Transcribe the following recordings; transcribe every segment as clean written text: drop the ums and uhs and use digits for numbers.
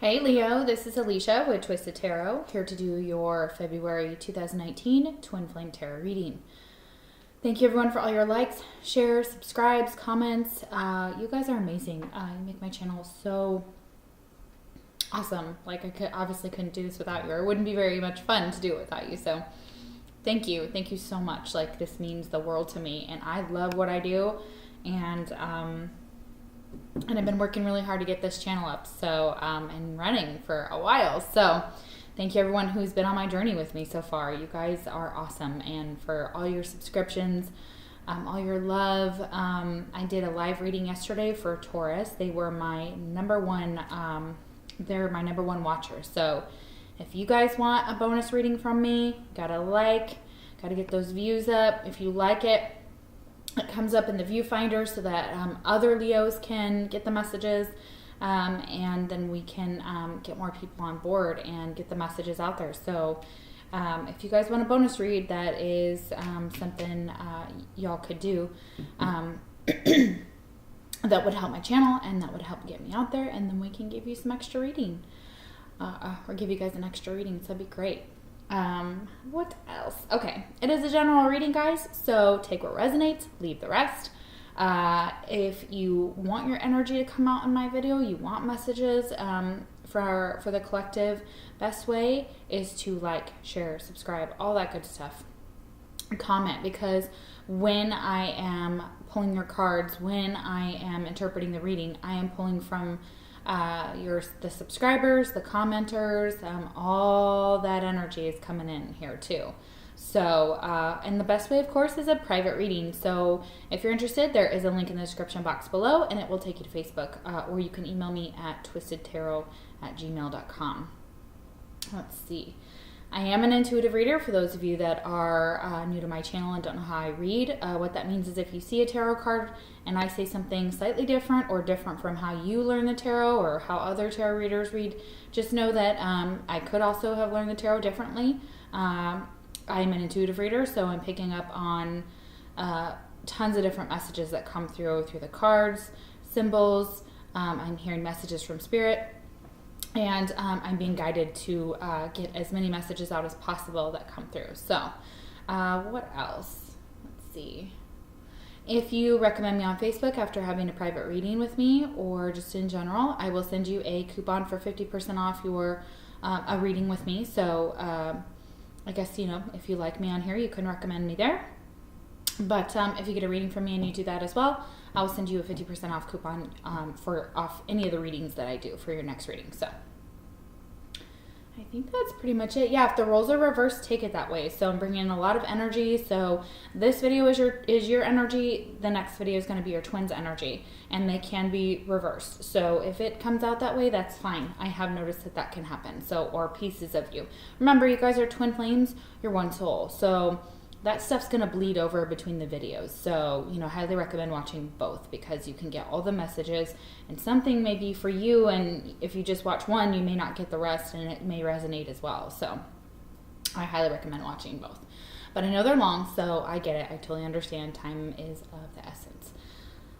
Hey Leo, this is Alicia with Twisted Tarot, here to do your February 2019 Twin Flame Tarot reading. Thank you everyone for all your likes, shares, subscribes, comments. You guys are amazing. You make my channel so awesome. Like obviously couldn't do this without you, or it wouldn't be very much fun to do it without you. So thank you so much. Like this means the world to me, and I love what I do, and I've been working really hard to get this channel up, so and running for a while. So thank you everyone who's been on my journey with me so far. You guys are awesome, and for all your subscriptions, all your love. I did a live reading yesterday for Taurus. They were my number one. They're my number one watcher. So if you guys want a bonus reading from me, gotta get those views up. If you like it, it comes up in the viewfinder so that other Leos can get the messages, and then we can get more people on board and get the messages out there. So if you guys want a bonus read, that is something y'all could do. That would help my channel, and that would help get me out there, and then we can give you some extra reading, or give you guys an extra reading. So that'd be great. What else? Okay, it is a general reading, guys, so take what resonates, leave the rest. If you want your energy to come out in my video, you want messages for the collective, best way is to like, share, subscribe, all that good stuff. Comment, because when I am pulling your cards, when I am interpreting the reading, I am pulling from the subscribers, the commenters, all that energy is coming in here too. So, and the best way, of course, is a private reading. So if you're interested, there is a link in the description box below, and it will take you to Facebook, or you can email me at twistedtarot@gmail.com. Let's see. I am an intuitive reader for those of you that are new to my channel and don't know how I read. What that means is if you see a tarot card and I say something slightly different or different from how you learn the tarot or how other tarot readers read, just know that I could also have learned the tarot differently. I am an intuitive reader, so I'm picking up on tons of different messages that come through the cards, symbols. I'm hearing messages from spirit. And I'm being guided to get as many messages out as possible that come through. So, what else? Let's see. If you recommend me on Facebook after having a private reading with me, or just in general, I will send you a coupon for 50% off your a reading with me. So, I guess, if you like me on here, you can recommend me there. But if you get a reading from me and you do that as well, I will send you a 50% off coupon off any of the readings that I do for your next reading. So I think that's pretty much it. Yeah, if the roles are reversed, take it that way. So I'm bringing in a lot of energy. So this video is your energy. The next video is going to be your twins' energy, and they can be reversed. So if it comes out that way, that's fine. I have noticed that can happen. So, or pieces of you. Remember, you guys are twin flames. You're one soul. So that stuff's going to bleed over between the videos. So, highly recommend watching both, because you can get all the messages, and something may be for you, and if you just watch one, you may not get the rest, and it may resonate as well. So I highly recommend watching both. But I know they're long, so I get it. I totally understand. Time is of the essence.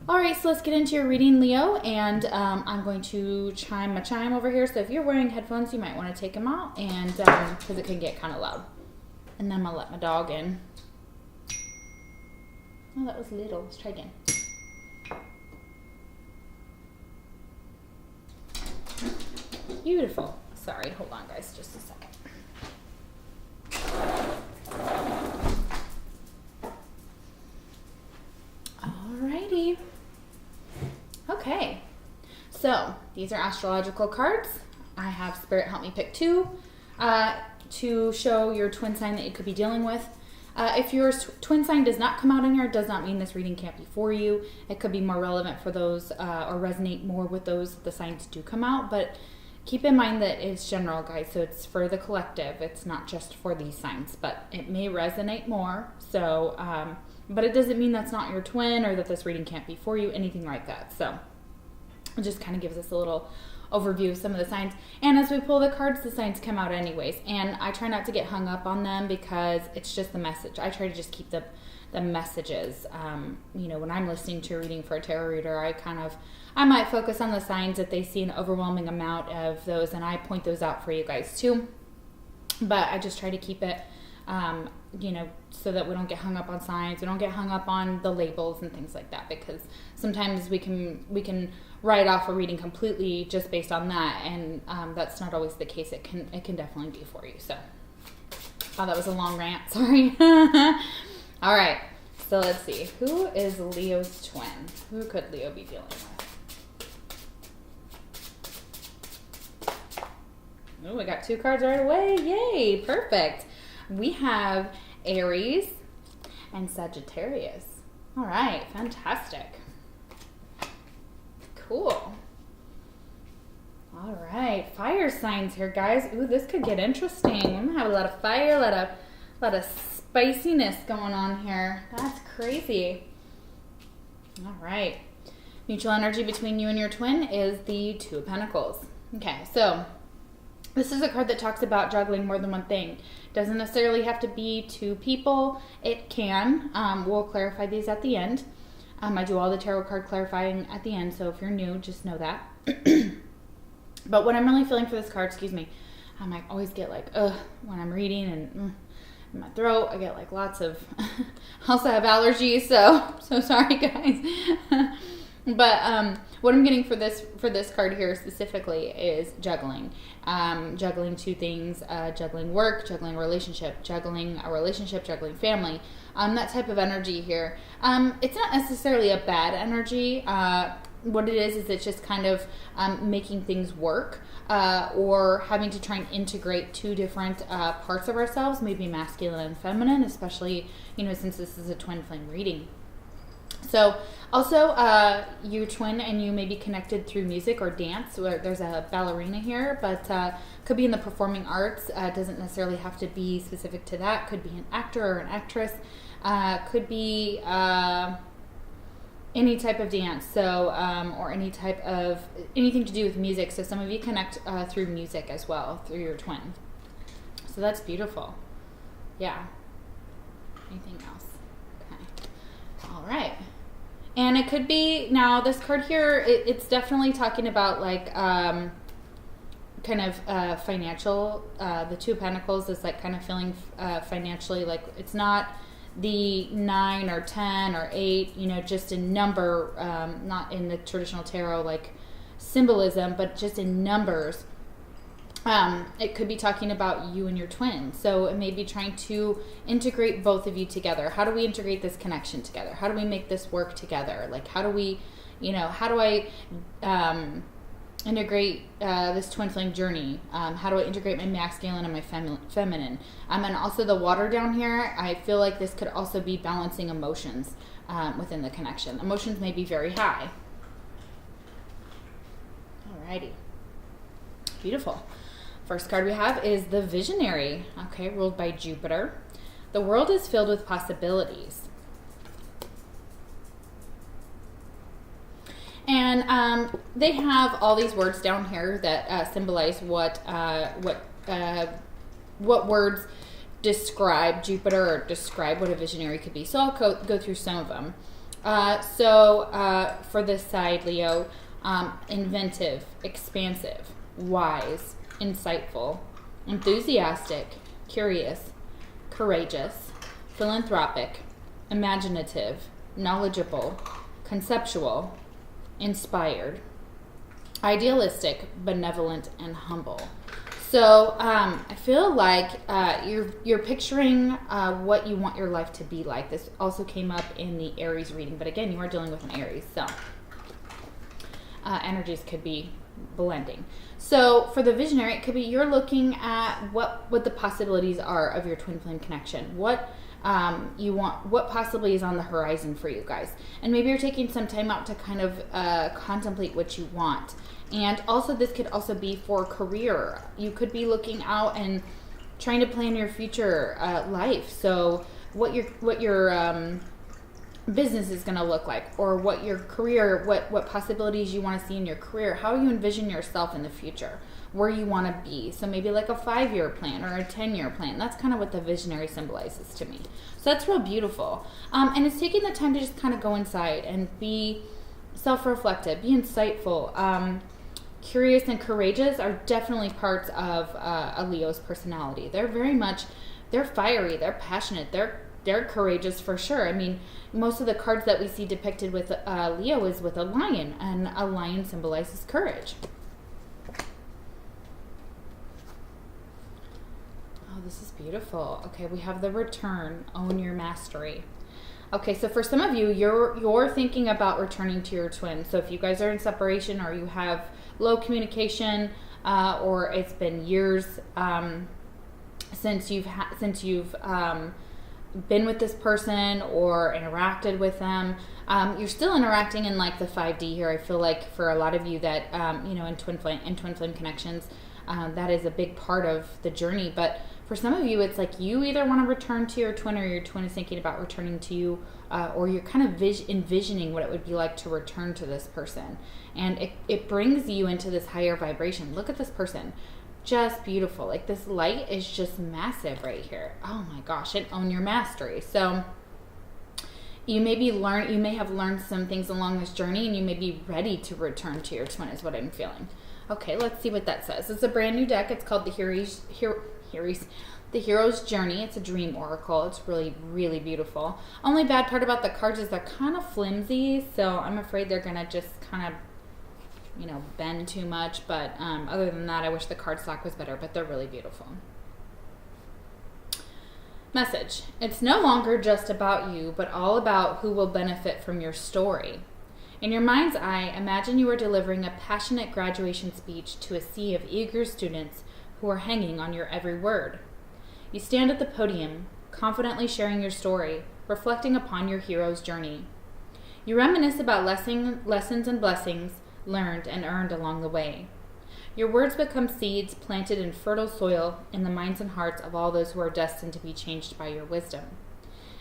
All right, so let's get into your reading, Leo, and I'm going to chime my chime over here. So if you're wearing headphones, you might want to take them out, and because it can get kind of loud. And then I'm going to let my dog in. Oh, that was little. Let's try again. Beautiful. Sorry, hold on, guys, just a second. Alrighty. Okay. So, these are astrological cards. I have Spirit help me pick two to show your twin sign that you could be dealing with. If your twin sign does not come out in here, it does not mean this reading can't be for you. It could be more relevant for those, or resonate more with those the signs do come out. But keep in mind that it's general, guys. So it's for the collective. It's not just for these signs, but it may resonate more. So, but it doesn't mean that's not your twin, or that this reading can't be for you, anything like that. So it just kind of gives us a little overview of some of the signs. And as we pull the cards, the signs come out anyways. And I try not to get hung up on them, because it's just the message. I try to just keep the the messages. When I'm listening to a reading for a tarot reader, I might focus on the signs if they see an overwhelming amount of those, and I point those out for you guys too. But I just try to keep it, so that we don't get hung up on signs, we don't get hung up on the labels and things like that, because sometimes we can write off a reading completely just based on that, and that's not always the case. It can definitely be for you. So, that was a long rant. Sorry. All right. So let's see. Who is Leo's twin? Who could Leo be dealing with? Oh, we got 2 cards right away. Yay. Perfect. We have Aries and Sagittarius. All right. Fantastic. Cool. All right. Fire signs here, guys. Ooh, this could get interesting. I'm going to have a lot of fire, a lot of spiciness going on here. That's crazy. All right. Mutual energy between you and your twin is the 2 of Pentacles. Okay, so this is a card that talks about juggling more than one thing. Doesn't necessarily have to be 2 people. It can. We'll clarify these at the end. I do all the tarot card clarifying at the end, so if you're new, just know that. But what I'm really feeling for this card, I always get when I'm reading and in my throat, I get lots of, I also have allergies, so sorry guys. But what I'm getting for this card here specifically is juggling. Juggling 2 things, juggling work, juggling relationship, juggling a relationship, juggling family. That type of energy here. It's not necessarily a bad energy. What it is it's just kind of making things work, or having to try and integrate 2 different parts of ourselves, maybe masculine and feminine, especially, since this is a twin flame reading. So also, your twin and you may be connected through music or dance. There's a ballerina here, but could be in the performing arts. Doesn't necessarily have to be specific to that. Could be an actor or an actress. Could be any type of dance, or anything to do with music. So some of you connect through music as well, through your twin. So that's beautiful. Yeah. Anything else? Okay. All right. And it could be, now this card here, it's definitely talking about financial, the 2 of Pentacles is kind of feeling financially it's not the 9 or 10 or 8, just in number, not in the traditional tarot symbolism, but just in numbers. It could be talking about you and your twin. So it may be trying to integrate both of you together. How do we integrate this connection together? How do we make this work together? How do we, how do I integrate this twin flame journey? How do I integrate my masculine and my feminine? And also the water down here, I feel like this could also be balancing emotions within the connection. Emotions may be very high. Alrighty. Beautiful. First card we have is the Visionary, okay, ruled by Jupiter. The world is filled with possibilities. And they have all these words down here that symbolize what words describe Jupiter or describe what a visionary could be. So I'll go through some of them. For this side, Leo, inventive, expansive, wise, insightful, enthusiastic, curious, courageous, philanthropic, imaginative, knowledgeable, conceptual, inspired, idealistic, benevolent, and humble. So I feel like you're picturing what you want your life to be like. This also came up in the Aries reading, but again, you are dealing with an Aries, so energies could be blending. So for the Visionary, it could be you're looking at what the possibilities are of your twin flame connection. What you want, what possibly is on the horizon for you guys. And maybe you're taking some time out to kind of contemplate what you want. And also this could also be for career. You could be looking out and trying to plan your future life. So what your business is going to look like, or what your career, what possibilities you want to see in your career, how you envision yourself in the future, where you want to be. So maybe like a 5-year plan or a 10-year plan. That's kind of what the visionary symbolizes to me. So that's real beautiful. And it's taking the time to just kind of go inside and be self-reflective, be insightful. Curious and courageous are definitely parts of a Leo's personality. They're very much, they're fiery, they're passionate, they're courageous for sure. I mean, most of the cards that we see depicted with Leo is with a lion, and a lion symbolizes courage. Oh, this is beautiful. Okay, we have the return, own your mastery. Okay, so for some of you, you're thinking about returning to your twin. So if you guys are in separation, or you have low communication, or it's been years since you've been with this person or interacted with them, you're still interacting in like the 5D here. I feel like for a lot of you that in twin flame connections, that is a big part of the journey. But for some of you, it's like you either want to return to your twin, or your twin is thinking about returning to you, or you're kind of envisioning what it would be like to return to this person. And it brings you into this higher vibration. Look at this person. Just beautiful. Like, this light is just massive right here. Oh my gosh. And own your mastery. So you may have learned some things along this journey, and you may be ready to return to your twin is what I'm feeling. Okay, let's see what that says. It's a brand new deck. It's called the Hero's Journey. It's a dream oracle. It's really, really beautiful. Only bad part about the cards is they're kind of flimsy, so I'm afraid they're going to just kind of, bend too much. But other than that, I wish the cardstock was better, but they're really beautiful. Message. It's no longer just about you, but all about who will benefit from your story. In your mind's eye, imagine you are delivering a passionate graduation speech to a sea of eager students who are hanging on your every word. You stand at the podium, confidently sharing your story, reflecting upon your hero's journey. You reminisce about lessons and blessings learned and earned along the way. Your words become seeds planted in fertile soil in the minds and hearts of all those who are destined to be changed by your wisdom.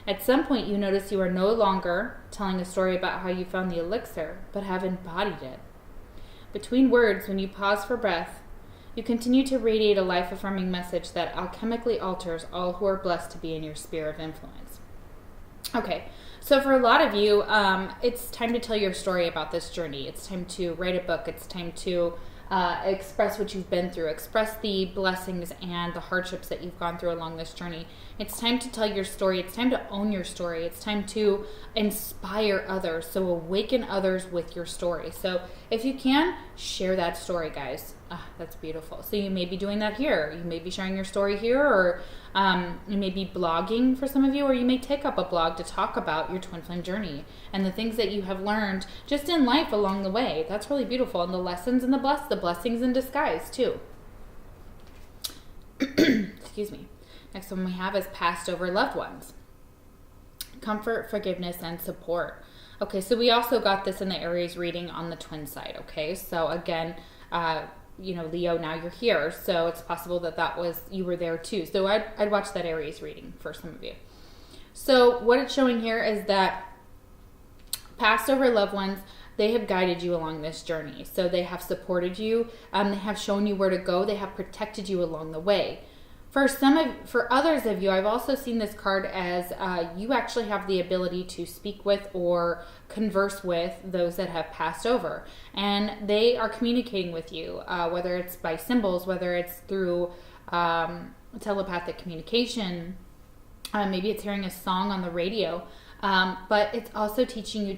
At some point, you notice you are no longer telling a story about how you found the elixir, but have embodied it. Between words, when you pause for breath, you continue to radiate a life-affirming message that alchemically alters all who are blessed to be in your sphere of influence. Okay, so for a lot of you, it's time to tell your story about this journey. It's time to write a book. It's time to express what you've been through, express the blessings and the hardships that you've gone through along this journey. It's time to tell your story. It's time to own your story. It's time to inspire others, so awaken others with your story. So if you can, share that story, guys. That's beautiful. So you may be doing that here. You may be sharing your story here, or you may be blogging for some of you, or you may take up a blog to talk about your twin flame journey and the things that you have learned just in life along the way. That's really beautiful. And the lessons and the blessings in disguise too. Excuse me. Next one we have is passed over loved ones. Comfort, forgiveness, and support. Okay, so we also got this in the Aries reading on the twin side. Okay, so again, Leo, now you're here, so it's possible that you were there too. So I'd watch that Aries reading for some of you. So what it's showing here is that passed over loved ones, they have guided you along this journey. So they have supported you, they have shown you where to go, they have protected you along the way. For others of you, I've also seen this card as you actually have the ability to speak with or converse with those that have passed over. And they are communicating with you, whether it's by symbols, whether it's through telepathic communication. Maybe it's hearing a song on the radio. But it's also teaching you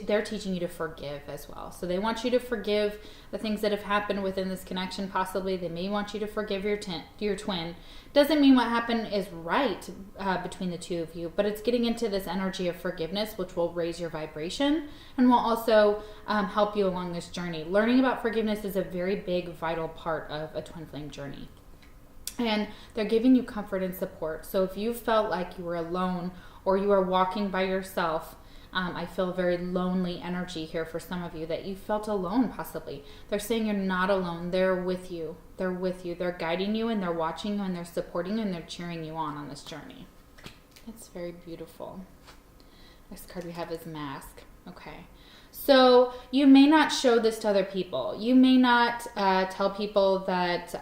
they're teaching you to forgive as well. So they want you to forgive the things that have happened within this connection. Possibly they may want you to forgive your twin. Doesn't mean what happened is right between the two of you, but it's getting into this energy of forgiveness, which will raise your vibration and will also help you along this journey. Learning about forgiveness is a very big, vital part of a twin flame journey. And they're giving you comfort and support. So if you felt like you were alone or you are walking by yourself, I feel a very lonely energy here for some of you, that you felt alone possibly. They're saying you're not alone. They're with you. They're with you. They're guiding you, and they're watching you, and they're supporting you, and they're cheering you on this journey. It's very beautiful. Next card we have is mask. Okay. So you may not show this to other people. You may not tell people that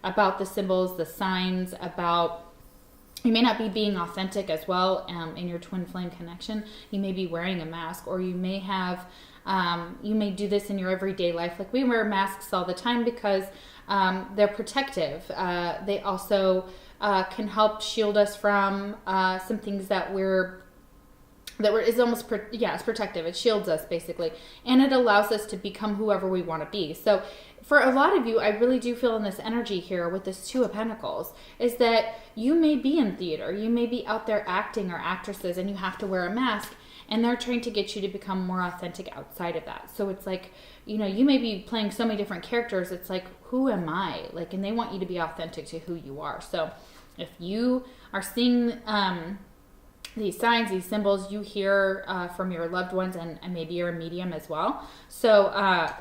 about the symbols, the signs, about... You may not be being authentic as well in your twin flame connection. You may be wearing a mask, or you may have, you may do this in your everyday life. Like we wear masks all the time because they're protective. They also can help shield us from some things that is almost, it's protective. It shields us basically. And it allows us to become whoever we want to be. So for a lot of you, I really do feel in this energy here with this Two of Pentacles is that you may be in theater. You may be out there acting or actresses and you have to wear a mask, and they're trying to get you to become more authentic outside of that. So it's like, you know, you may be playing so many different characters. It's like, who am I? Like, and they want you to be authentic to who you are. So if you are seeing these signs, these symbols, you hear from your loved ones, and maybe you're a medium as well. So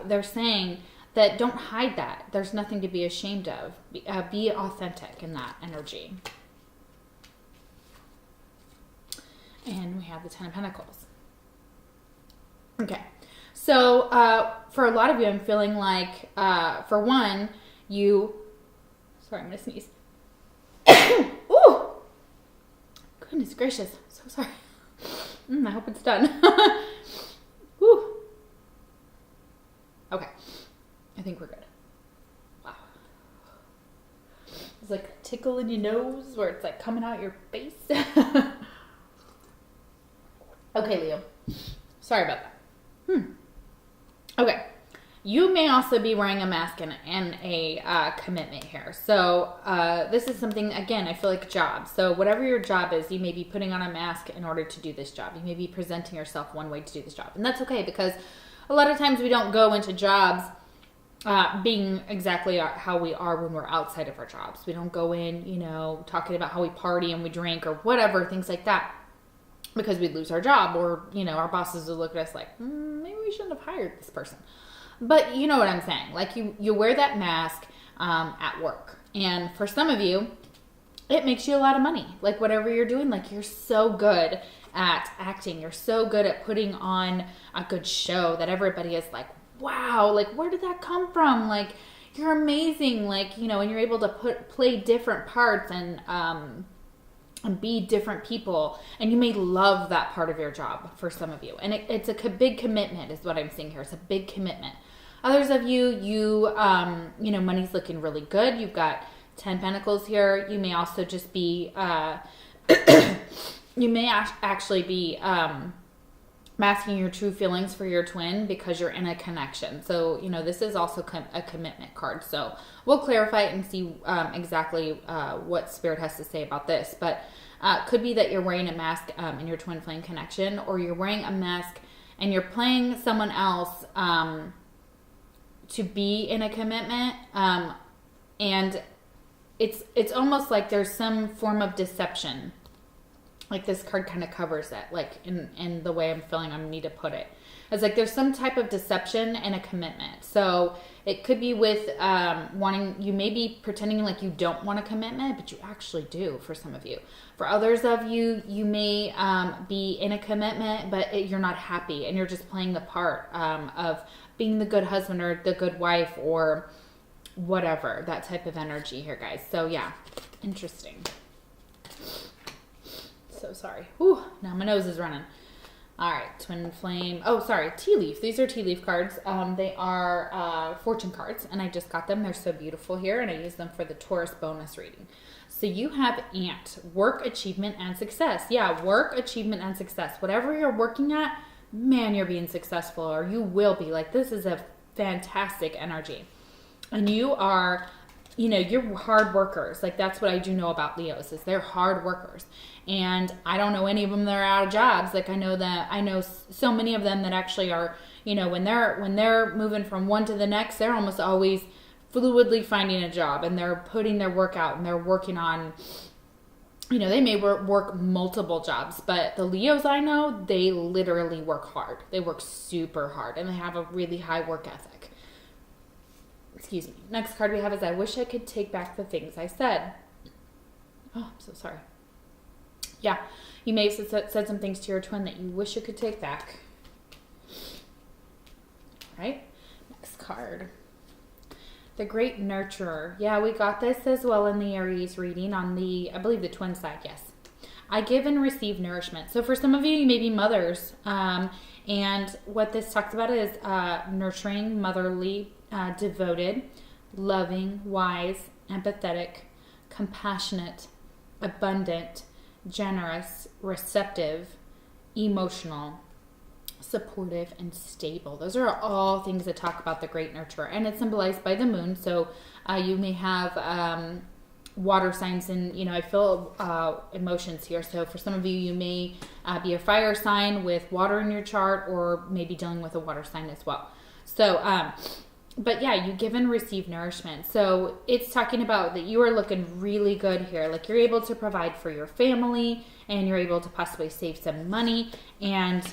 they're saying that don't hide that. There's nothing to be ashamed of. Be authentic in that energy. And we have the Ten of Pentacles. Okay. So for a lot of you, I'm feeling like, for one, sorry, I'm going to sneeze. Ooh! Goodness gracious. So sorry. I hope it's done. Woo. Okay. I think we're good. Wow. It's like a tickle in your nose where it's like coming out your face. Okay, Leo. Sorry about that. Okay. You may also be wearing a mask and a commitment here. So this is something, again, I feel like job. So whatever your job is, you may be putting on a mask in order to do this job. You may be presenting yourself one way to do this job. And that's okay, because a lot of times we don't go into jobs being exactly how we are when we're outside of our jobs. We don't go in, you know, talking about how we party and we drink or whatever, things like that, because we'd lose our job, or, you know, our bosses would look at us like, maybe we shouldn't have hired this person. But you know what I'm saying. Like you wear that mask at work. And for some of you, it makes you a lot of money. Like whatever you're doing, like you're so good at acting. You're so good at putting on a good show that everybody is like, wow, like where did that come from? Like you're amazing. Like, you know, and you're able to play different parts and be different people. And you may love that part of your job for some of you. And it's a big commitment is what I'm seeing here. It's a big commitment. Others of you, you know, money's looking really good. You've got 10 Pentacles here. You may also just be, you may actually be masking your true feelings for your twin because you're in a connection. So, you know, this is also a commitment card. So we'll clarify it and see exactly what Spirit has to say about this. But could be that you're wearing a mask in your twin flame connection, or you're wearing a mask and you're playing someone else to be in a commitment, and it's almost like there's some form of deception. Like this card kind of covers it, like in the way I'm feeling I need to put it. It's like there's some type of deception and a commitment. So it could be with you may be pretending like you don't want a commitment, but you actually do for some of you. For others of you, you may be in a commitment, but you're not happy, and you're just playing the part of being the good husband or the good wife or whatever, that type of energy here, guys. So yeah, interesting. So sorry. Whew, now my nose is running. All right, twin flame. Oh, sorry, tea leaf. These are tea leaf cards. They are fortune cards, and I just got them. They're so beautiful here, and I use them for the Taurus bonus reading. So you have Ant, work, achievement, and success. Yeah, work, achievement, and success. Whatever you're working at, man, you're being successful, or you will be. Like, this is a fantastic energy. And you are, you know, you're hard workers. Like, that's what I do know about Leos, is they're hard workers. And I don't know any of them that are out of jobs. Like, I know so many of them that actually are, you know, when they're moving from one to the next, they're almost always fluidly finding a job, and they're putting their work out, and they're working on, you know, they may work multiple jobs, but the Leos I know, they literally work hard. They work super hard, and they have a really high work ethic. Excuse me. Next card we have is I wish I could take back the things I said. Oh, I'm so sorry. Yeah, you may have said some things to your twin that you wish you could take back. Right? Next card. The Great Nurturer. Yeah, we got this as well in the Aries reading on the, I believe, the twin side, yes. I give and receive nourishment. So for some of you may be mothers. And what this talks about is nurturing, motherly, devoted, loving, wise, empathetic, compassionate, abundant, generous, receptive, emotional, supportive, and stable. Those are all things that talk about the Great Nurturer, and it's symbolized by the moon. So you may have water signs, and I feel emotions here. So for some of you, you may be a fire sign with water in your chart, or maybe dealing with a water sign as well. So but yeah, you give and receive nourishment. So it's talking about that you are looking really good here. Like, you're able to provide for your family, and you're able to possibly save some money. And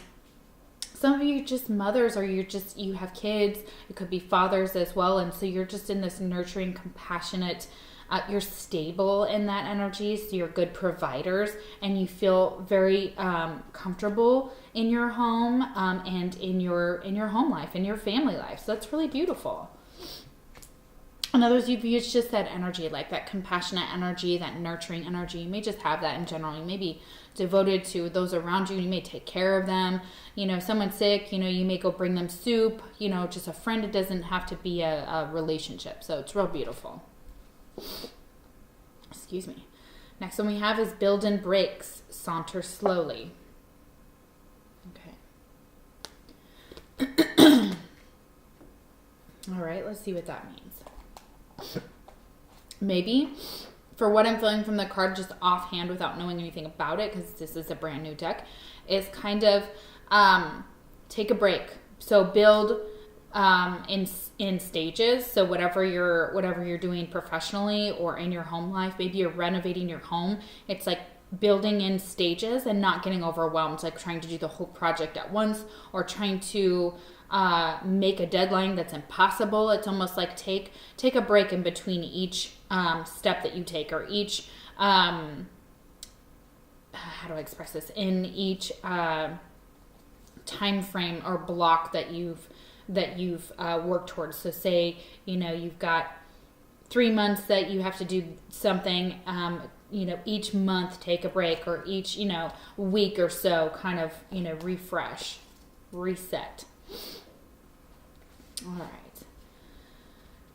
some of you are just mothers, or you have kids. It could be fathers as well. And so you're just in this nurturing, compassionate, you're stable in that energy. So you're good providers, and you feel very comfortable in your home and in your home life, in your family life. So that's really beautiful. And others of you, it's just that energy, like that compassionate energy, that nurturing energy. You may just have that in general. You may be devoted to those around you. You may take care of them. Someone's sick, you may go bring them soup, just a friend. It doesn't have to be a relationship. So it's real beautiful. Excuse me. Next one we have is build in breaks, saunter slowly. Okay. All right, let's see what that means. Maybe, for what I'm feeling from the card, just offhand without knowing anything about it, because this is a brand new deck, is kind of take a break. So build in stages. So whatever you're doing professionally or in your home life, maybe you're renovating your home. It's like building in stages and not getting overwhelmed, like trying to do the whole project at once, or trying to make a deadline that's impossible. It's almost like take a break in between each step that you take, or each how do I express this, in each time frame or block that you've worked towards. So say you've got 3 months that you have to do something. Each month take a break, or each week or so kind of refresh, reset. All right.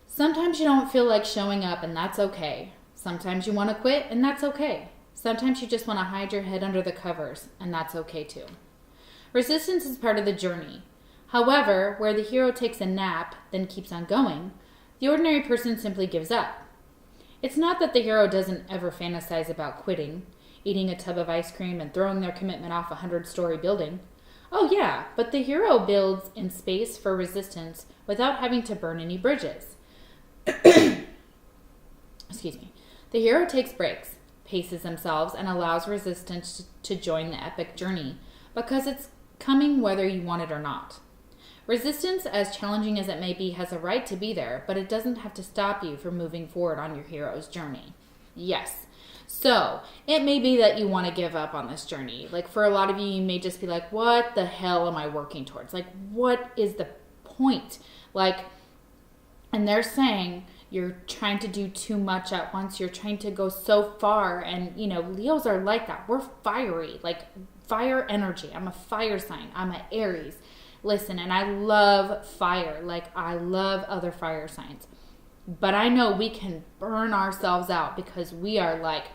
Sometimes you don't feel like showing up, and that's okay. Sometimes you want to quit, and that's okay. Sometimes you just want to hide your head under the covers, and that's okay too. Resistance is part of the journey. However, where the hero takes a nap, then keeps on going, the ordinary person simply gives up. It's not that the hero doesn't ever fantasize about quitting, eating a tub of ice cream, and throwing their commitment off a 100-story building. Oh yeah, but the hero builds in space for resistance without having to burn any bridges. Excuse me. The hero takes breaks, paces themselves, and allows resistance to join the epic journey, because it's coming whether you want it or not. Resistance, as challenging as it may be, has a right to be there, but it doesn't have to stop you from moving forward on your hero's journey. Yes. So, it may be that you want to give up on this journey. Like, for a lot of you, you may just be like, what the hell am I working towards? Like, what is the point? Like, and they're saying you're trying to do too much at once. You're trying to go so far. And, Leos are like that. We're fiery, like fire energy. I'm a fire sign. I'm an Aries. Listen, and I love fire. Like, I love other fire signs. But I know we can burn ourselves out because we are like,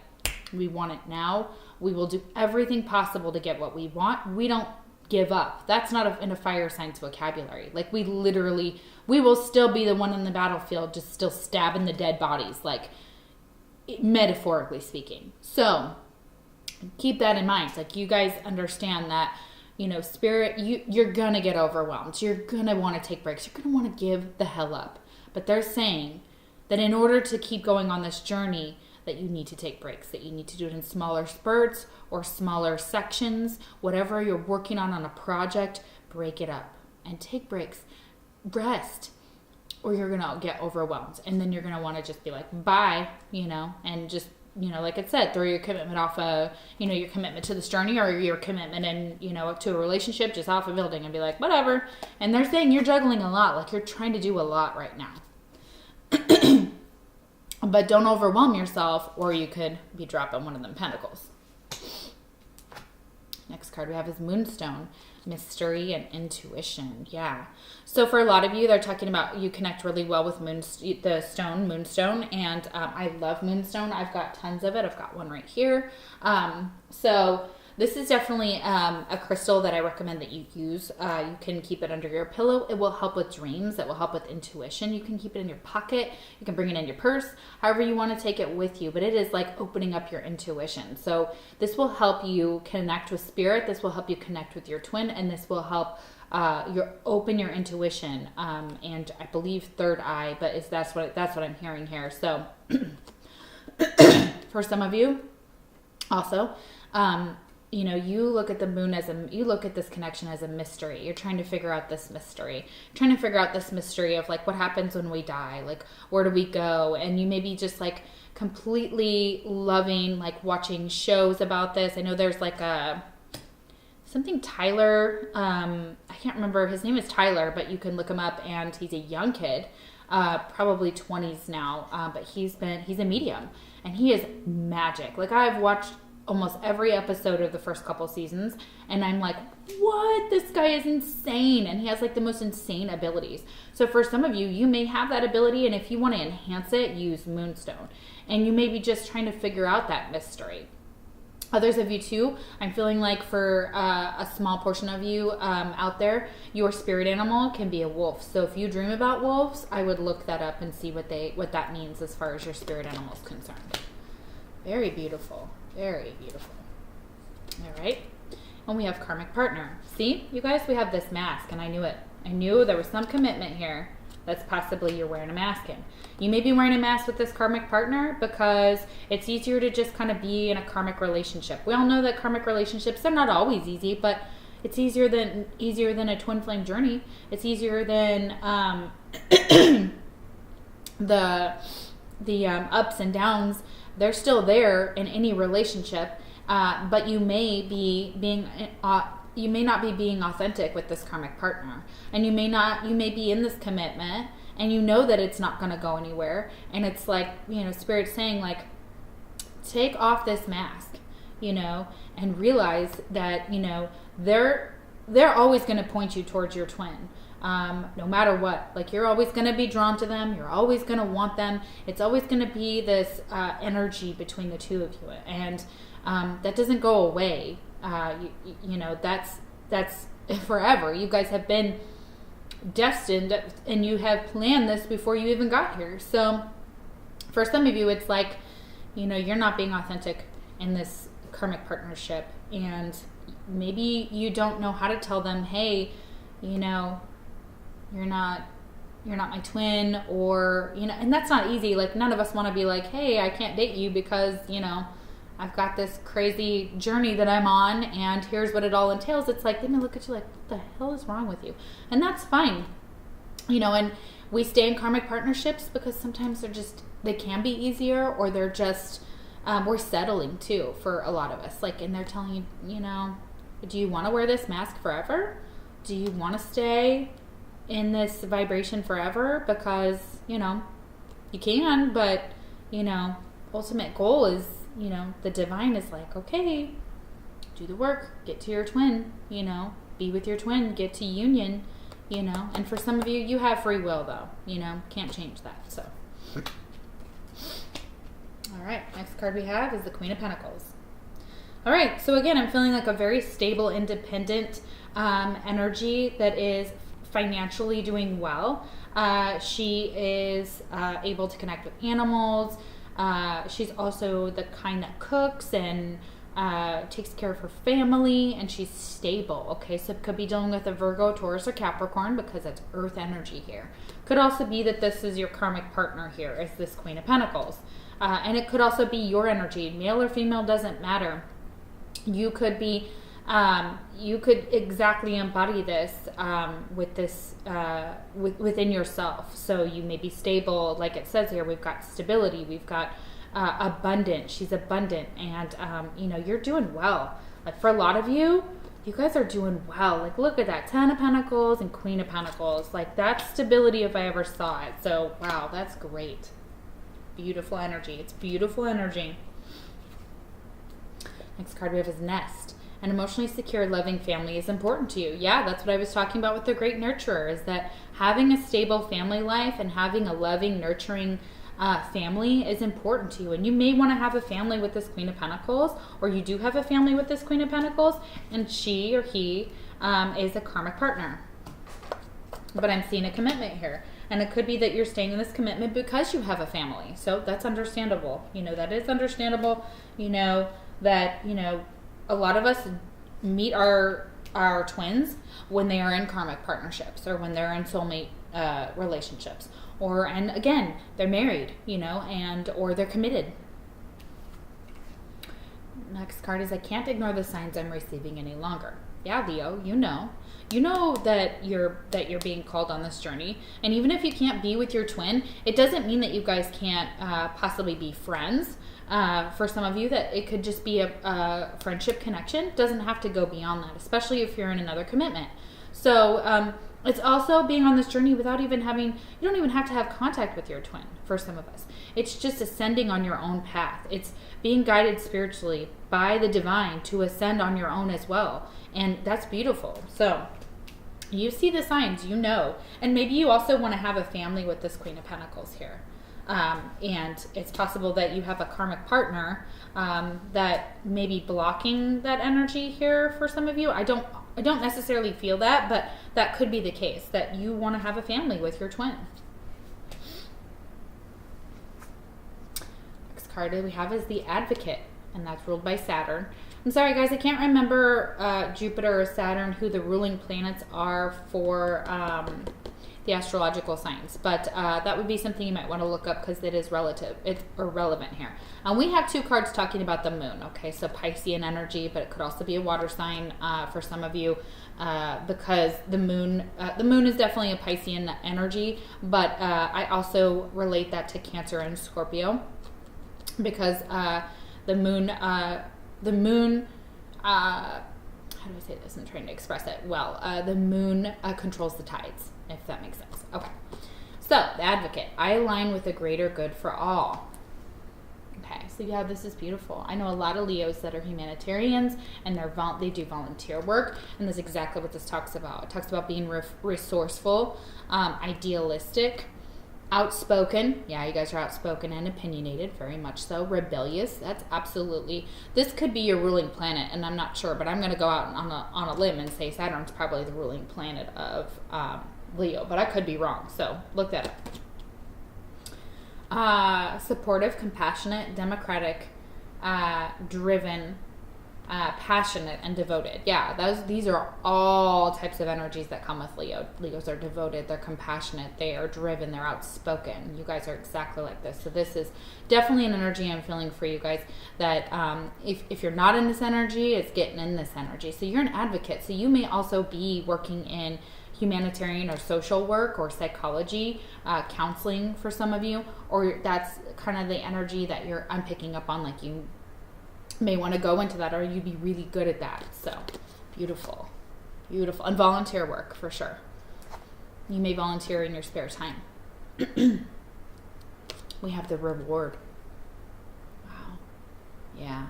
we want it now. We will do everything possible to get what we want. We don't give up. That's not in a fire sign's vocabulary. Like, we will still be the one in the battlefield, just still stabbing the dead bodies, like, metaphorically speaking. So keep that in mind. Like, you guys understand that, spirit, you're going to get overwhelmed. You're going to want to take breaks. You're going to want to give the hell up. But they're saying that in order to keep going on this journey, that you need to take breaks, that you need to do it in smaller spurts or smaller sections. Whatever you're working on a project, break it up and take breaks. Rest, or you're going to get overwhelmed. And then you're going to want to just be like, bye, and just like it said, throw your commitment off your commitment to this journey or your commitment and, to a relationship just off a building and be like, whatever. And they're saying you're juggling a lot. Like you're trying to do a lot right now. But don't overwhelm yourself, or you could be dropping one of them pentacles. Next card we have is Moonstone, mystery and intuition. Yeah. So for a lot of you, they're talking about you connect really well with Moonstone, and I love Moonstone. I've got tons of it. I've got one right here. So this is definitely a crystal that I recommend that you use. You can keep it under your pillow. It will help with dreams. It will help with intuition. You can keep it in your pocket. You can bring it in your purse, however you want to take it with you. But it is like opening up your intuition. So this will help you connect with spirit. This will help you connect with your twin. And this will help open your intuition. And I believe third eye, but that's what I'm hearing here. So for some of you also, you look at the moon you look at this connection as a mystery. You're trying to figure out this mystery. Trying to figure out this mystery of like, what happens when we die? Like, where do we go? And you may be just like completely loving, like watching shows about this. I know there's like something Tyler, I can't remember. His name is Tyler, but you can look him up and he's a young kid, probably 20s now. But he's a medium and he is magic. Like I've watched almost every episode of the first couple seasons and I'm like, what? This guy is insane. And he has like the most insane abilities. So for some of you, you may have that ability, and if you want to enhance it, use Moonstone. And you may be just trying to figure out that mystery. Others of you too, I'm feeling like for a small portion of you out there, your spirit animal can be a wolf. So if you dream about wolves, I would look that up and see what that means as far as your spirit animal is concerned. Very beautiful. Very beautiful. All right. And we have karmic partner. See, you guys, we have this mask, and I knew it. I knew there was some commitment here that's possibly you're wearing a mask in. You may be wearing a mask with this karmic partner because it's easier to just kind of be in a karmic relationship. We all know that karmic relationships are not always easy, but it's easier than a twin flame journey. It's easier than the ups and downs. They're still there in any relationship, but you may not be being authentic with this karmic partner, and you may be in this commitment, and you know that it's not going to go anywhere, and it's like Spirit's saying like, take off this mask, and realize that they're always going to point you towards your twin. No matter what, like you're always going to be drawn to them. You're always going to want them. It's always going to be this energy between the two of you. And that doesn't go away. That's forever. You guys have been destined and you have planned this before you even got here. So for some of you, it's like, you're not being authentic in this karmic partnership. And maybe you don't know how to tell them, hey, you're not my twin, or and that's not easy. Like none of us want to be like, hey, I can't date you because I've got this crazy journey that I'm on and here's what it all entails. It's like they may look at you like, what the hell is wrong with you? And that's fine, and we stay in karmic partnerships because sometimes they can be easier, or they're just we're settling too for a lot of us, like, and they're telling you, do you want to wear this mask forever? Do you want to stay in this vibration forever? Because, you can, but, ultimate goal is, the divine is like, okay, do the work, get to your twin, be with your twin, get to union, and for some of you, you have free will though, can't change that. So, all right, next card we have is the Queen of Pentacles. All right, so again, I'm feeling like a very stable, independent energy that is financially doing well. She is able to connect with animals. She's also the kind that cooks and takes care of her family, and she's stable. Okay, so it could be dealing with a Virgo, Taurus, or Capricorn because that's earth energy here. Could also be that this is your karmic partner here, is this Queen of Pentacles. And it could also be your energy. Male or female doesn't matter. You could be you could exactly embody this with this within yourself. So you may be stable, like it says here. We've got stability, we've got abundant. She's abundant, and you know, you're doing well. Like for a lot of you, you guys are doing well. Like look at that, 10 of Pentacles and Queen of Pentacles. Like that's stability if I ever saw it. So wow, that's great. Beautiful energy. It's beautiful energy. Next card we have is Nest. An emotionally secure, loving family is important to you. Yeah, that's what I was talking about with the Great Nurturer, is that having a stable family life and having a loving, nurturing family is important to you. And you may want to have a family with this Queen of Pentacles, or you do have a family with this Queen of Pentacles, and she or he is a karmic partner. But I'm seeing a commitment here. And it could be that you're staying in this commitment because you have a family. So that's understandable. You know, that is understandable. You know, that, you know, a lot of us meet our twins when they are in karmic partnerships or when they're in soulmate relationships, and again, they're married, you know, and or they're committed. Next card is I can't ignore the signs I'm receiving any longer. Yeah, Leo, you know that you're being called on this journey, and even if you can't be with your twin, it doesn't mean that you guys can't possibly be friends. For some of you, that it could just be a friendship connection. It doesn't have to go beyond that, especially if you're in another commitment. So it's also being on this journey without even having, you don't even have to have contact with your twin for some of us. It's just ascending on your own path. It's being guided spiritually by the divine to ascend on your own as well. And that's beautiful. So you see the signs, you know, and maybe you also want to have a family with this Queen of Pentacles here. And it's possible that you have a karmic partner that may be blocking that energy here for some of you. I don't necessarily feel that, but that could be the case, that you want to have a family with your twin. Next card we have is the Advocate, and that's ruled by Saturn. I'm sorry guys, I can't remember Jupiter or Saturn, who the ruling planets are for the astrological signs, but that would be something you might want to look up because it is relevant here. And we have two cards talking about the moon. Okay, so Piscean energy, but it could also be a water sign for some of you, because the moon is definitely a Piscean energy, but I also relate that to Cancer and Scorpio, because the moon. How do I say this? I'm trying to express it well. The moon controls the tides, if that makes sense. Okay. So, the Advocate. I align with the greater good for all. Okay. So, yeah, this is beautiful. I know a lot of Leos that are humanitarians, and they do volunteer work, and that's exactly what this talks about. It talks about being resourceful, idealistic, outspoken. Yeah, you guys are outspoken and opinionated, very much so. Rebellious. That's absolutely. This could be your ruling planet, and I'm not sure, but I'm going to go out on a limb and say Saturn's probably the ruling planet of Leo, but I could be wrong. So look that up. Supportive, compassionate, democratic, driven, passionate, and devoted. Yeah, these are all types of energies that come with Leo. Leos are devoted, they're compassionate, they are driven, they're outspoken. You guys are exactly like this. So this is definitely an energy I'm feeling for you guys, that if you're not in this energy, it's getting in this energy. So you're an advocate. So you may also be working in humanitarian or social work or psychology, counseling for some of you, or that's kind of the energy that I'm picking up on, like you may want to go into that, or you'd be really good at that. So beautiful. And volunteer work for sure. You may volunteer in your spare time. We have the Reward. Wow. Yeah.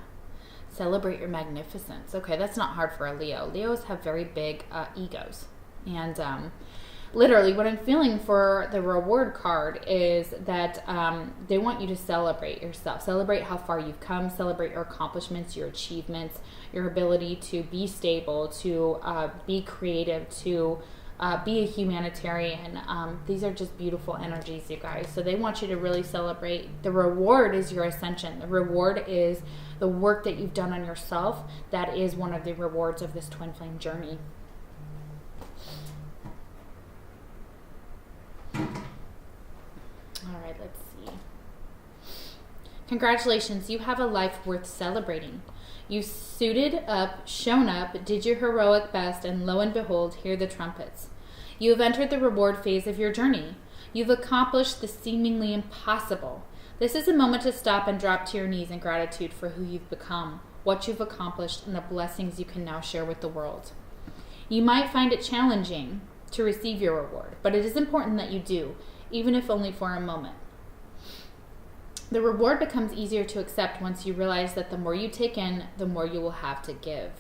Celebrate your magnificence. Okay, that's not hard for a Leo. Leos have very big egos, and literally what I'm feeling for the Reward card is that they want you to celebrate yourself, celebrate how far you've come, celebrate your accomplishments, your achievements, your ability to be stable, to be creative, to be a humanitarian. These are just beautiful energies, you guys. So they want you to really celebrate. The reward is your ascension. The reward is the work that you've done on yourself. That is one of the rewards of this twin flame journey. All right, let's see. Congratulations, you have a life worth celebrating. You suited up, shown up, did your heroic best, and lo and behold, hear the trumpets. You have entered the reward phase of your journey. You've accomplished the seemingly impossible. This is a moment to stop and drop to your knees in gratitude for who you've become, what you've accomplished, and the blessings you can now share with the world. You might find it challenging to receive your reward, but it is important that you do, even if only for a moment. The reward becomes easier to accept once you realize that the more you take in, the more you will have to give.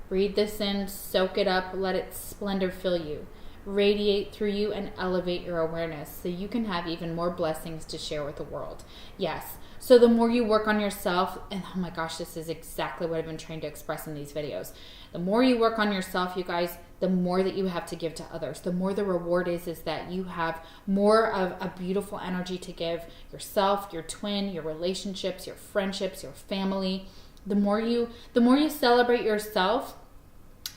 Breathe this in, soak it up, let its splendor fill you, radiate through you, and elevate your awareness so you can have even more blessings to share with the world. Yes. So the more you work on yourself, and oh my gosh, this is exactly what I've been trying to express in these videos. The more you work on yourself, you guys, the more that you have to give to others. The more the reward is that you have more of a beautiful energy to give yourself, your twin, your relationships, your friendships, your family. The more you celebrate yourself,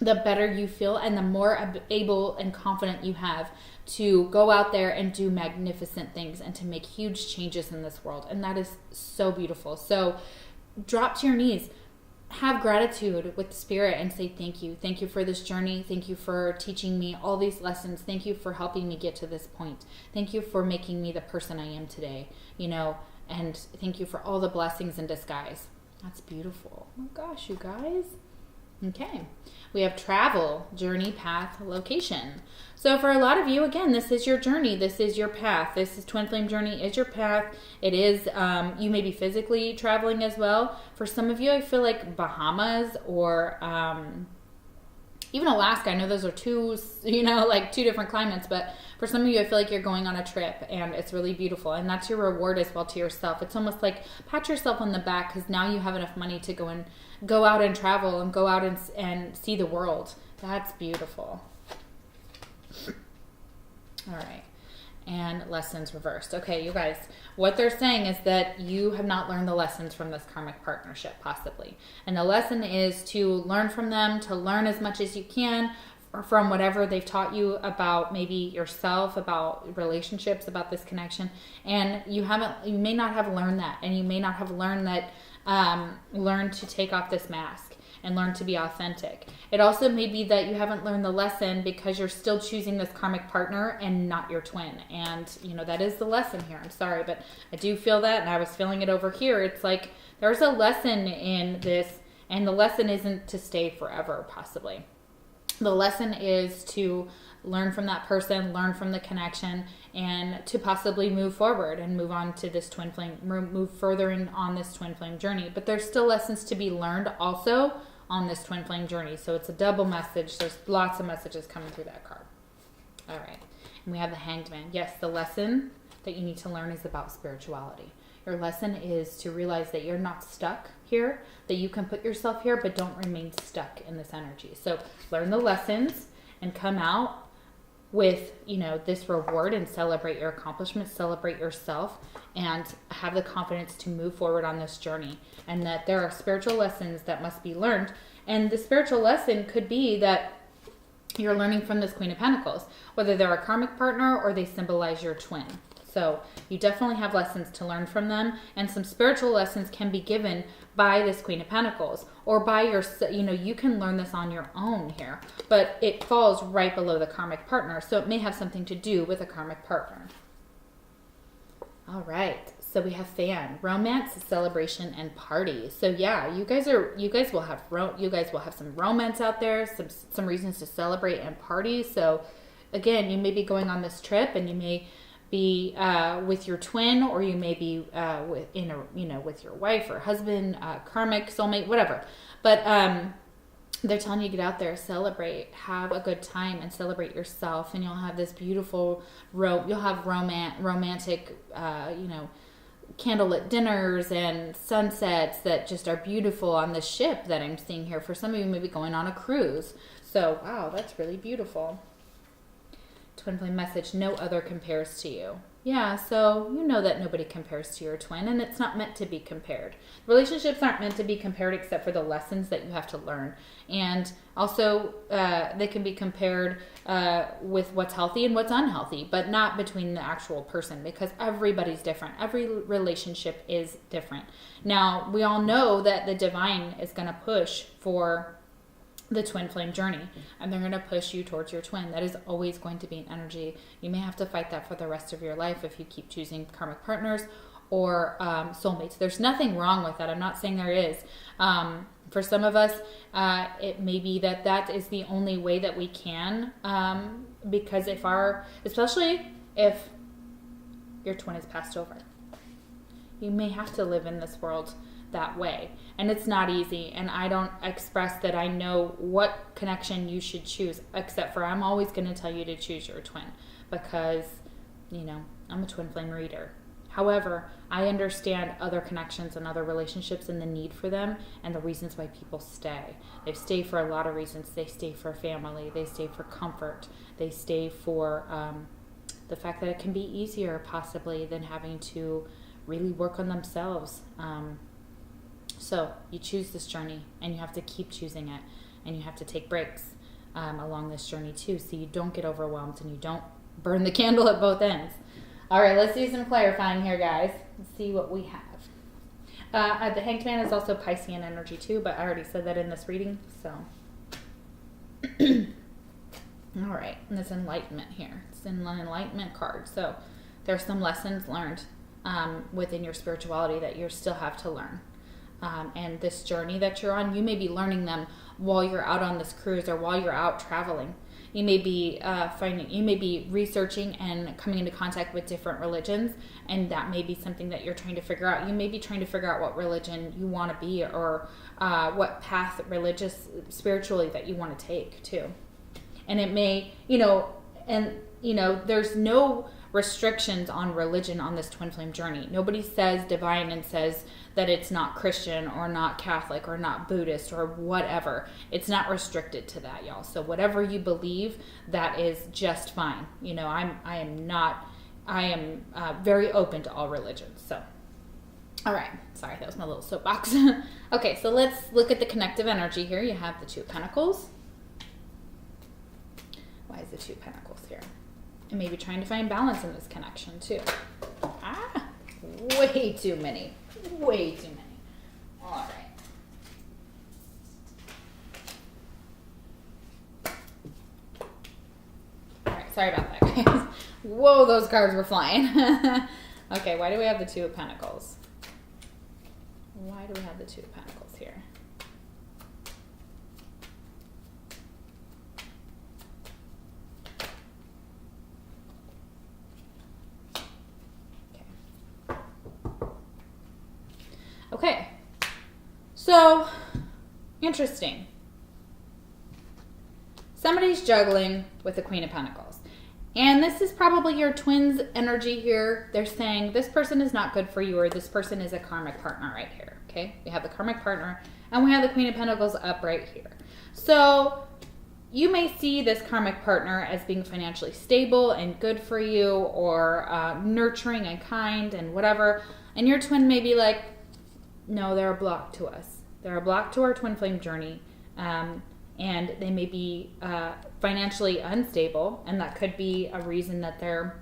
the better you feel, and the more able and confident you have to go out there and do magnificent things and to make huge changes in this world. And that is so beautiful. So drop to your knees, have gratitude with the spirit, and say thank you. Thank you for this journey. Thank you for teaching me all these lessons. Thank you for helping me get to this point. Thank you for making me the person I am today, and thank you for all the blessings in disguise. That's beautiful. Oh my gosh, you guys. Okay, we have travel, journey, path, location. So for a lot of you, again, this is your journey. This is your path. This is Twin Flame Journey is your path. It is, you may be physically traveling as well. For some of you, I feel like Bahamas or even Alaska. I know those are two different climates, but for some of you, I feel like you're going on a trip and it's really beautiful. And that's your reward as well to yourself. It's almost like pat yourself on the back because now you have enough money to go out and travel and go out and see the world. That's beautiful. All right. And lessons reversed. Okay, you guys, what they're saying is that you have not learned the lessons from this karmic partnership, possibly. And the lesson is to learn from them, to learn as much as you can from whatever they've taught you about maybe yourself, about relationships, about this connection. And you may not have learned that. And you may not have learned that, learn to take off this mask and learn to be authentic. It also may be that you haven't learned the lesson because you're still choosing this karmic partner and not your twin. And, that is the lesson here. I'm sorry, but I do feel that, and I was feeling it over here. It's like there's a lesson in this, and the lesson isn't to stay forever, possibly. The lesson is to learn from that person, learn from the connection, and to possibly move forward and move on to this twin flame, move further on this twin flame journey. But there's still lessons to be learned also on this twin flame journey. So it's a double message. There's lots of messages coming through that card. All right. And we have the Hanged Man. Yes, the lesson that you need to learn is about spirituality. Your lesson is to realize that you're not stuck here, that you can put yourself here, but don't remain stuck in this energy. So learn the lessons and come out with, this reward and celebrate your accomplishments, celebrate yourself, and have the confidence to move forward on this journey. And that there are spiritual lessons that must be learned. And the spiritual lesson could be that you're learning from this Queen of Pentacles, whether they're a karmic partner or they symbolize your twin. So you definitely have lessons to learn from them, and some spiritual lessons can be given by this Queen of Pentacles or by you can learn this on your own here, but it falls right below the karmic partner. So it may have something to do with a karmic partner. All right. So we have Fan, romance, celebration, and party. So yeah, you guys will have some romance out there, some reasons to celebrate and party. So again, you may be going on this trip and you may be with your twin, or you may be with your wife or husband, karmic, soulmate, whatever. But they're telling you to get out there, celebrate, have a good time, and celebrate yourself. And you'll have this beautiful, you'll have romantic, candlelit dinners and sunsets that just are beautiful on the ship that I'm seeing here. For some of you, maybe going on a cruise. So wow, that's really beautiful. Twin flame message, no other compares to you. Yeah, so you know that nobody compares to your twin, and it's not meant to be compared. Relationships aren't meant to be compared except for the lessons that you have to learn. And also, they can be compared with what's healthy and what's unhealthy, but not between the actual person, because everybody's different. Every relationship is different. Now, we all know that the divine is going to push for the twin flame journey, and they're going to push you towards your twin. That is always going to be an energy. You may have to fight that for the rest of your life if you keep choosing karmic partners, or soulmates. There's nothing wrong with that. I'm not saying there is. For some of us, it may be that is the only way that we can, because especially if your twin has passed over, you may have to live in this world that way. And it's not easy. And I don't express that I know what connection you should choose, except for I'm always going to tell you to choose your twin, because, I'm a twin flame reader. However, I understand other connections and other relationships and the need for them and the reasons why people stay. They stay for a lot of reasons. They stay for family. They stay for comfort. They stay for the fact that it can be easier possibly than having to really work on themselves. So you choose this journey, and you have to keep choosing it, and you have to take breaks along this journey too, so you don't get overwhelmed and you don't burn the candle at both ends. All right, let's do some clarifying here, guys. Let's see what we have. The Hanged Man is also Piscean energy too, but I already said that in this reading, so. All right, and there's Enlightenment here. It's an Enlightenment card, so there's some lessons learned within your spirituality that you still have to learn. And this journey that you're on, you may be learning them while you're out on this cruise or while you're out traveling. You may be you may be researching and coming into contact with different religions, and that may be something that you're trying to figure out. You may be trying to figure out what religion you want to be, or what path spiritually that you want to take too. And it may, there's no restrictions on religion on this twin flame journey. Nobody says divine and says that it's not Christian or not Catholic or not Buddhist or whatever. It's not restricted to that, y'all. So whatever you believe, that is just fine. I am very open to all religions. So, all right. Sorry, that was my little soapbox. Okay, so let's look at the connective energy here. You have the Two of Pentacles. Why is the Two of Pentacles here? And maybe trying to find balance in this connection too. Way too many. Way too many. All right, sorry about that, guys. Whoa, those cards were flying. Okay, why do we have the Two of Pentacles? Why do we have the Two of Pentacles here? Okay, so interesting. Somebody's juggling with the Queen of Pentacles. And this is probably your twin's energy here. They're saying this person is not good for you, or this person is a karmic partner right here. Okay, we have the karmic partner and we have the Queen of Pentacles up right here. So you may see this karmic partner as being financially stable and good for you, or nurturing and kind and whatever. And your twin may be like, no, they're a block to us. They're a block to our twin flame journey. And they may be financially unstable, and that could be a reason that they're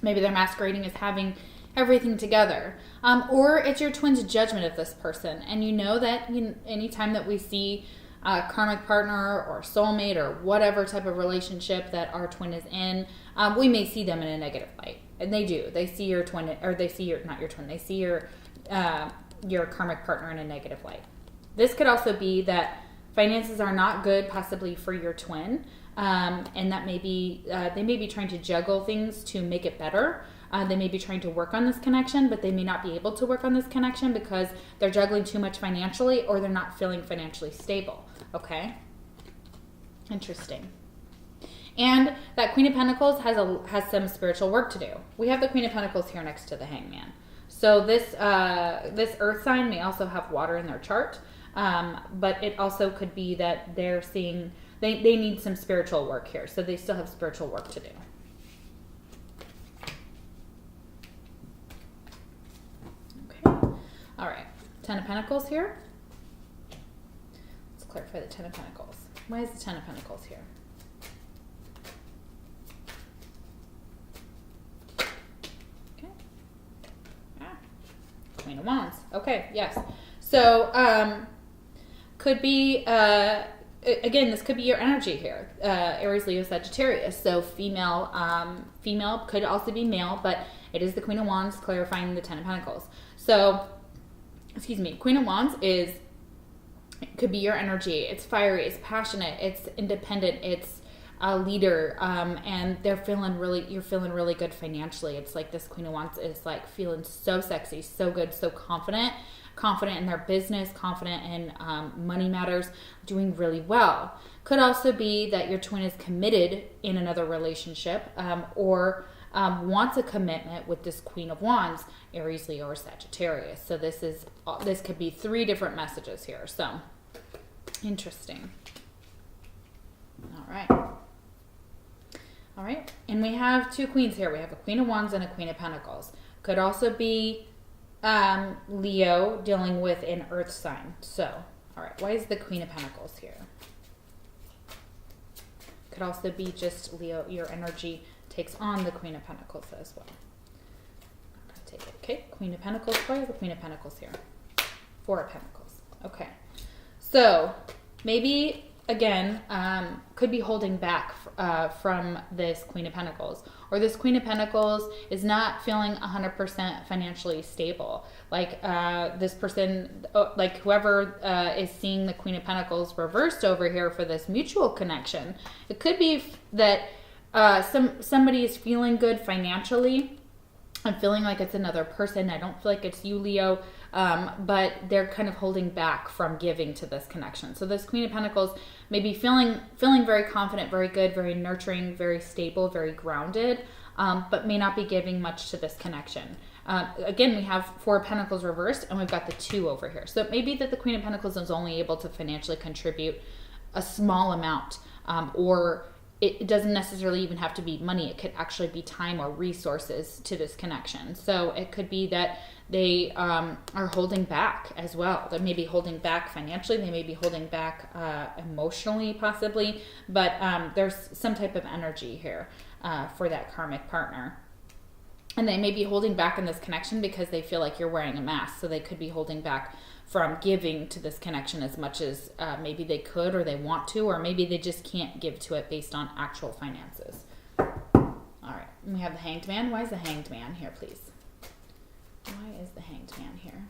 masquerading as having everything together. Or it's your twin's judgment of this person. And you know that anytime that we see a karmic partner or soulmate or whatever type of relationship that our twin is in, we may see them in a negative light. And they do. They see your twin, or they see not your twin, they see your karmic partner in a negative light. This could also be that finances are not good possibly for your twin, and that may be they may be trying to juggle things to make it better. They may be trying to work on this connection, but they may not be able to work on this connection because they're juggling too much financially, or they're not feeling financially stable. Okay, interesting. And that Queen of Pentacles has some spiritual work to do. We have the Queen of Pentacles here next to the Hangman. So this earth sign may also have water in their chart, but it also could be that they're seeing they need some spiritual work here. So they still have spiritual work to do. Okay. All right. Ten of Pentacles here. Let's clarify the Ten of Pentacles. Why is the Ten of Pentacles here? Queen of Wands. Okay, yes. So, could be, again, this could be your energy here. Aries, Leo, Sagittarius. So female could also be male, but It is the Queen of Wands clarifying the Ten of Pentacles. So, Queen of Wands could be your energy. It's fiery, it's passionate, it's independent, it's a leader, and you're feeling really good financially. It's like this Queen of Wands is like feeling so sexy, so good, so confident in their business, confident in money matters, doing really well. Could also be that your twin is committed in another relationship, or wants a commitment with this Queen of Wands, Aries, Leo, or Sagittarius. So this could be 3 different messages here. So interesting. All right. And we have 2 queens here. We have a Queen of Wands and a Queen of Pentacles. Could also be Leo dealing with an earth sign. So, all right. Why is the Queen of Pentacles here? Could also be just Leo, your energy takes on the Queen of Pentacles as well. I'm going to take it. Okay, Queen of Pentacles. Why is the Queen of Pentacles here? 4 of Pentacles. Okay. So, maybe, again, could be holding back from this Queen of Pentacles. Or this Queen of Pentacles is not feeling 100% financially stable. Like this person, like whoever is seeing the Queen of Pentacles reversed over here for this mutual connection. It could be that somebody is feeling good financially. I'm feeling like it's another person. I don't feel like it's you, Leo, but they're kind of holding back from giving to this connection. So this Queen of Pentacles may be feeling very confident, very good, very nurturing, very stable, very grounded, but may not be giving much to this connection. Again, we have 4 of Pentacles reversed, and we've got the 2 over here. So it may be that the Queen of Pentacles is only able to financially contribute a small amount, or it doesn't necessarily even have to be money. It could actually be time or resources to this connection. So it could be that they are holding back as well. They may be holding back financially. They may be holding back emotionally, possibly. But there's some type of energy here for that karmic partner. And they may be holding back in this connection because they feel like you're wearing a mask. So they could be holding back from giving to this connection as much as maybe they could or they want to, or maybe they just can't give to it based on actual finances. All right, we have the Hanged Man. Why is the Hanged Man here, please? Why is the Hanged Man here?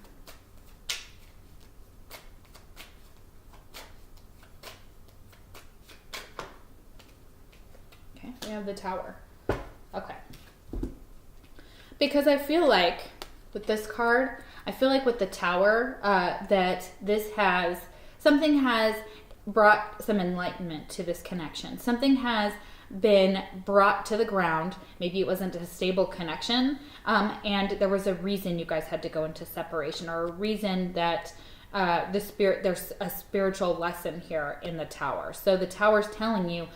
Okay, we have the Tower. Okay. Because I feel like with this card, I feel like with the Tower, that something has brought some enlightenment to this connection. Something has been brought to the ground. Maybe it wasn't a stable connection, and there was a reason you guys had to go into separation, or a reason that there's a spiritual lesson here in the Tower. So the Tower's telling you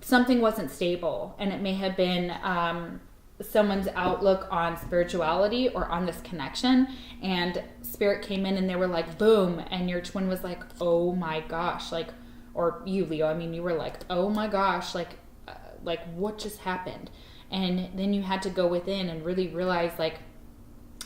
something wasn't stable, and it may have been someone's outlook on spirituality or on this connection, and Spirit came in and they were like, boom, and your twin was like, oh my gosh, like, or you, Leo, I mean, you were like, oh my gosh, like what just happened? And then you had to go within and really realize like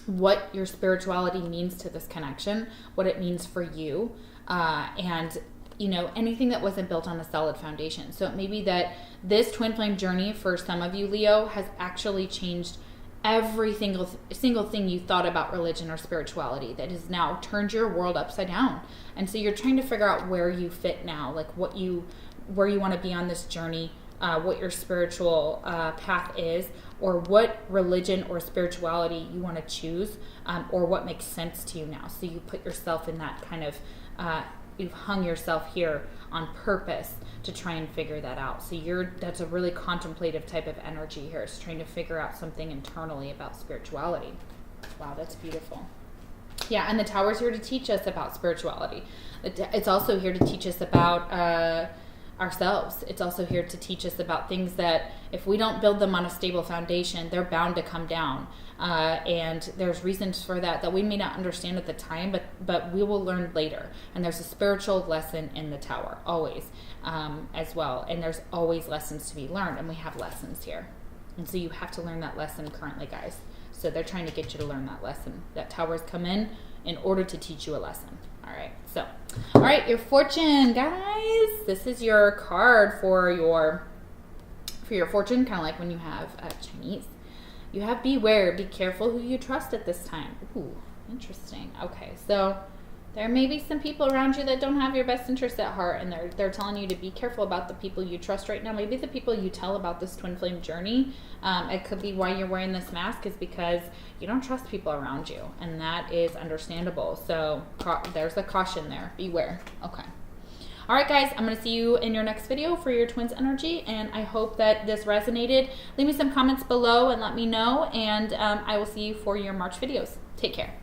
what your spirituality means to this connection, what it means for you, and you know, anything that wasn't built on a solid foundation. So it may be that this twin flame journey for some of you, Leo, has actually changed every single thing you thought about religion or spirituality, that has now turned your world upside down. And so you're trying to figure out where you fit now, like where you want to be on this journey, what your spiritual path is, or what religion or spirituality you want to choose, or what makes sense to you now. So you put yourself in that kind of you've hung yourself here on purpose to try and figure that out. So that's a really contemplative type of energy here. It's trying to figure out something internally about spirituality. Wow, that's beautiful. Yeah, and the Tower's here to teach us about spirituality. It's also here to teach us about ourselves. It's also here to teach us about things that if we don't build them on a stable foundation, they're bound to come down. And there's reasons for that we may not understand at the time, but we will learn later. And there's a spiritual lesson in the Tower, always, as well. And there's always lessons to be learned, and we have lessons here. And so you have to learn that lesson currently, guys. So they're trying to get you to learn that lesson. That Tower's come in order to teach you a lesson. All right, so, all right, your fortune, guys. This is your card for your fortune, kind of like when you have Chinese. You have beware. Be careful who you trust at this time. Ooh, interesting. Okay, so there may be some people around you that don't have your best interest at heart, and they're telling you to be careful about the people you trust right now. Maybe the people you tell about this twin flame journey. It could be why you're wearing this mask is because you don't trust people around you, and that is understandable. So there's a caution there. Beware. Okay. All right, guys, I'm going to see you in your next video for your twins energy, and I hope that this resonated. Leave me some comments below and let me know, and I will see you for your March videos. Take care.